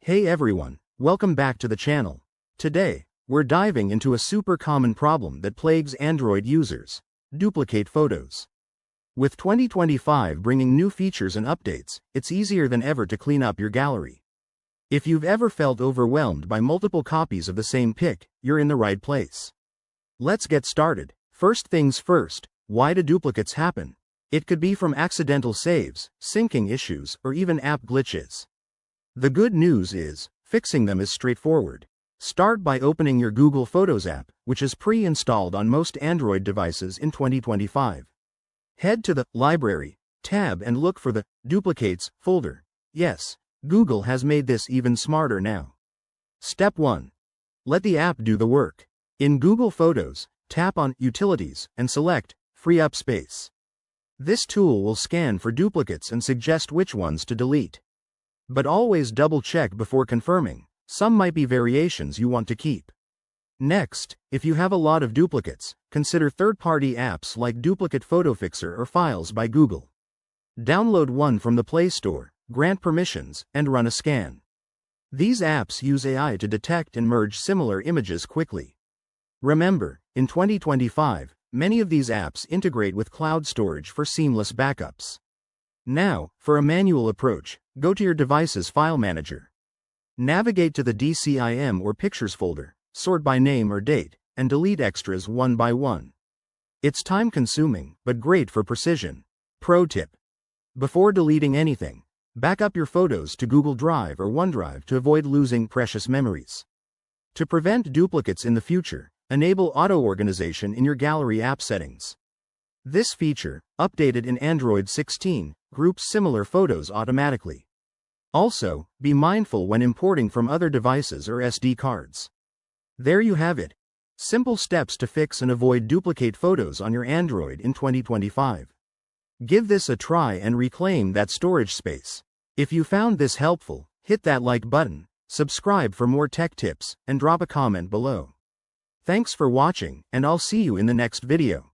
Hey everyone, welcome back to the channel. Today, we're diving into a super common problem that plagues Android users: duplicate photos. With 2025 bringing new features and updates, it's easier than ever to clean up your gallery. If you've ever felt overwhelmed by multiple copies of the same pic, you're in the right place. Let's get started. First things first, why do duplicates happen? It could be from accidental saves, syncing issues, or even app glitches. The good news is, fixing them is straightforward. Start by opening your Google Photos app, which is pre-installed on most Android devices in 2025. Head to the Library tab and look for the Duplicates folder. Yes, Google has made this even smarter now. Step 1. Let the app do the work. In Google Photos, tap on Utilities and select Free Up Space. This tool will scan for duplicates and suggest which ones to delete. But always double-check before confirming. Some might be variations you want to keep. Next, if you have a lot of duplicates, consider third-party apps like Duplicate Photo Fixer or Files by Google. Download one from the Play Store, grant permissions, and run a scan. These apps use AI to detect and merge similar images quickly. Remember, in 2025, many of these apps integrate with cloud storage for seamless backups. Now, for a manual approach, go to your device's file manager. Navigate to the DCIM or Pictures folder, sort by name or date, and delete extras one by one. It's time-consuming, but great for precision. Pro tip: before deleting anything, back up your photos to Google Drive or OneDrive to avoid losing precious memories. To prevent duplicates in the future, enable auto-organization in your gallery app settings. This feature, updated in Android 16, groups similar photos automatically. Also, be mindful when importing from other devices or SD cards. There you have it. Simple steps to fix and avoid duplicate photos on your Android in 2025. Give this a try and reclaim that storage space. If you found this helpful, hit that like button, subscribe for more tech tips, and drop a comment below. Thanks for watching, and I'll see you in the next video.